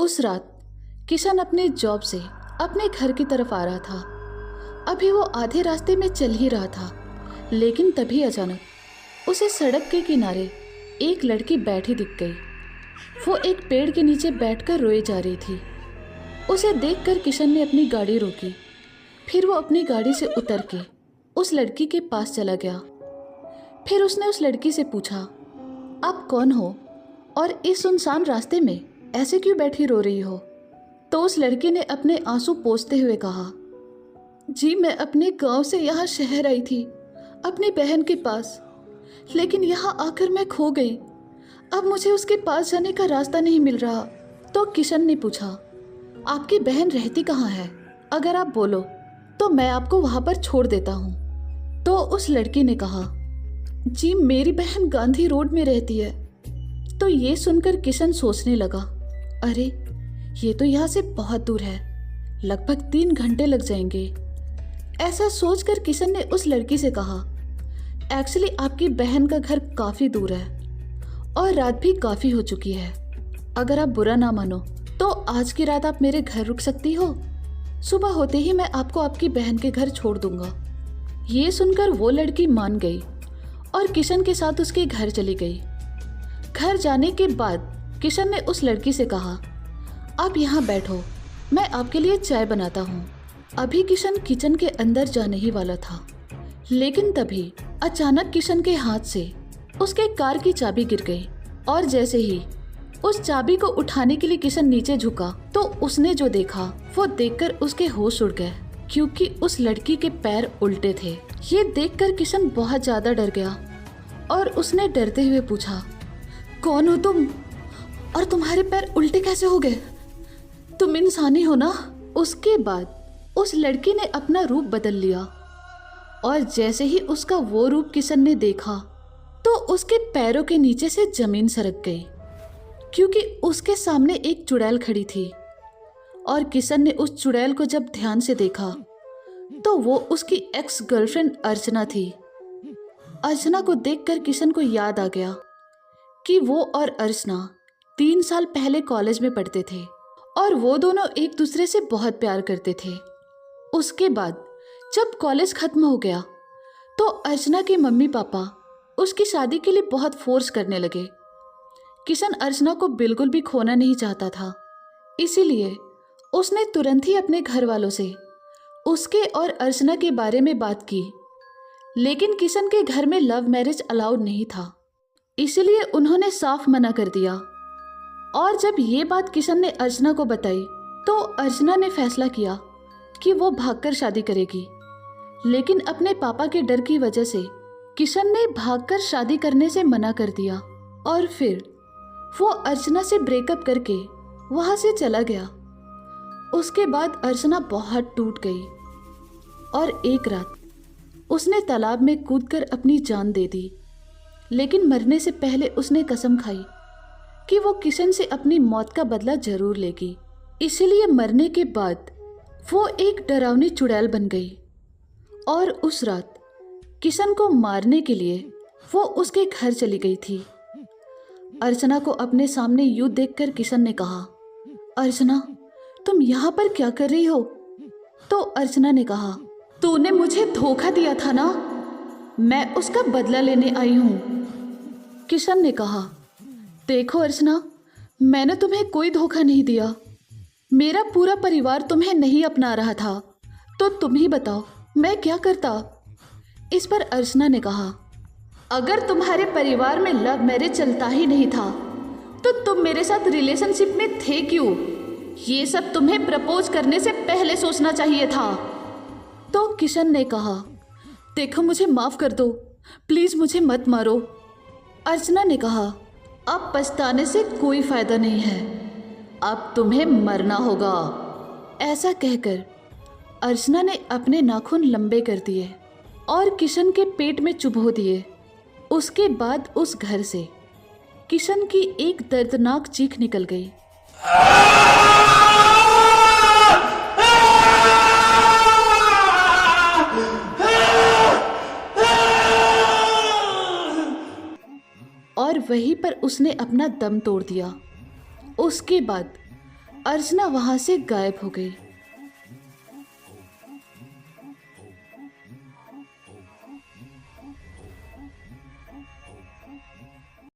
उस रात किशन अपने जॉब से अपने घर की तरफ आ रहा था। अभी वो आधे रास्ते में चल ही रहा था, लेकिन तभी अचानक उसे सड़क के किनारे एक लड़की बैठी दिख गई। वो एक पेड़ के नीचे बैठकर रोए जा रही थी। उसे देखकर किशन ने अपनी गाड़ी रोकी। फिर वो अपनी गाड़ी से उतर के उस लड़की के पास चला गया। फिर उसने उस लड़की से पूछा, आप कौन हो और इस सुनसान रास्ते में ऐसे क्यों बैठी रो रही हो? तो उस लड़की ने अपने आंसू पोंछते हुए कहा, जी मैं अपने गांव से यहाँ शहर आई थी अपनी बहन के पास, लेकिन यहाँ आकर मैं खो गई। अब मुझे उसके पास जाने का रास्ता नहीं मिल रहा। तो किशन ने पूछा, आपकी बहन रहती कहाँ है? अगर आप बोलो तो मैं आपको वहाँ पर छोड़ देता हूँ। तो उस लड़की ने कहा, जी मेरी बहन गांधी रोड में रहती है। तो ये सुनकर किशन सोचने लगा, अरे ये तो यहाँ से बहुत दूर है, लगभग 3 घंटे लग जाएंगे। ऐसा सोचकर किशन ने उस लड़की से कहा, एक्चुअली आपकी बहन का घर काफ़ी दूर है और रात भी काफ़ी हो चुकी है। अगर आप बुरा ना मानो तो आज की रात आप मेरे घर रुक सकती हो। सुबह होते ही मैं आपको आपकी बहन के घर छोड़ दूंगा। ये सुनकर वो लड़की मान गई और किशन के साथ उसके घर चली गई। घर जाने के बाद किशन ने उस लड़की से कहा, आप यहाँ बैठो, मैं आपके लिए चाय बनाता हूँ। अभी किशन किचन के अंदर जाने ही वाला था, लेकिन तभी अचानक किशन के हाथ से उसके कार की चाबी गिर गई और जैसे ही उस चाबी को उठाने के लिए किशन नीचे झुका तो उसने जो देखा वो देखकर उसके होश उड़ गए, क्योंकि उस लड़की के पैर उल्टे थे। ये देखकर किशन बहुत ज्यादा डर गया और उसने डरते हुए पूछा, कौन हो तुम और तुम्हारे पैर उल्टे कैसे हो गए? तुम इंसानी हो ना? उसके बाद उस लड़की ने अपना रूप बदल लिया और जैसे ही उसका वो रूप किशन ने देखा तो उसके पैरों के नीचे से जमीन सरक गई, क्योंकि उसके सामने एक चुड़ैल खड़ी थी। और किशन ने उस चुड़ैल को जब ध्यान से देखा तो वो उसकी एक्स गर्लफ्रेंड अर्चना थी। अर्चना को देखकर किशन को याद आ गया कि वो और अर्चना 3 साल पहले कॉलेज में पढ़ते थे और वो दोनों एक दूसरे से बहुत प्यार करते थे। उसके बाद जब कॉलेज खत्म हो गया तो अर्चना के मम्मी पापा उसकी शादी के लिए बहुत फोर्स करने लगे। किशन अर्चना को बिल्कुल भी खोना नहीं चाहता था, इसीलिए उसने तुरंत ही अपने घर वालों से उसके और अर्चना के बारे में बात की। लेकिन किशन के घर में लव मैरिज अलाउड नहीं था, इसीलिए उन्होंने साफ मना कर दिया। और जब ये बात किशन ने अर्चना को बताई तो अर्चना ने फैसला किया कि वो भागकर शादी करेगी। लेकिन अपने पापा के डर की वजह से किशन ने भागकर शादी करने से मना कर दिया और फिर वो अर्चना से ब्रेकअप करके वहां से चला गया। उसके बाद अर्चना बहुत टूट गई और एक रात उसने तालाब में कूदकर अपनी जान दे दी। लेकिन मरने से पहले उसने कसम खाई कि वो किशन से अपनी मौत का बदला जरूर लेगी। इसलिए मरने के बाद वो एक डरावनी चुड़ैल बन गई और उस रात किशन को मारने के लिए वो उसके घर चली गई थी। अर्चना को अपने सामने यूं देखकर किशन ने कहा, अर्चना तुम यहाँ पर क्या कर रही हो? तो अर्चना ने कहा, तूने मुझे धोखा दिया था ना, मैं उसका बदला लेने आई हूँ। किशन ने कहा, देखो अर्चना, मैंने तुम्हें कोई धोखा नहीं दिया। मेरा पूरा परिवार तुम्हें नहीं अपना रहा था, तो तुम ही बताओ मैं क्या करता? इस पर अर्चना ने कहा, अगर तुम्हारे परिवार में लव मैरिज चलता ही नहीं था तो तुम मेरे साथ रिलेशनशिप में थे क्यों? ये सब तुम्हें प्रपोज करने से पहले सोचना चाहिए था। तो किशन ने कहा, देखो मुझे माफ कर दो, प्लीज मुझे मत मारो। अर्चना ने कहा, अब पछताने से कोई फायदा नहीं है, अब तुम्हें मरना होगा। ऐसा कहकर अर्चना ने अपने नाखून लंबे कर दिए और किशन के पेट में चुभो दिए। उसके बाद उस घर से किशन की एक दर्दनाक चीख निकल गई। और वहीं पर उसने अपना दम तोड़ दिया। उसके बाद अर्चना वहां से गायब हो गई।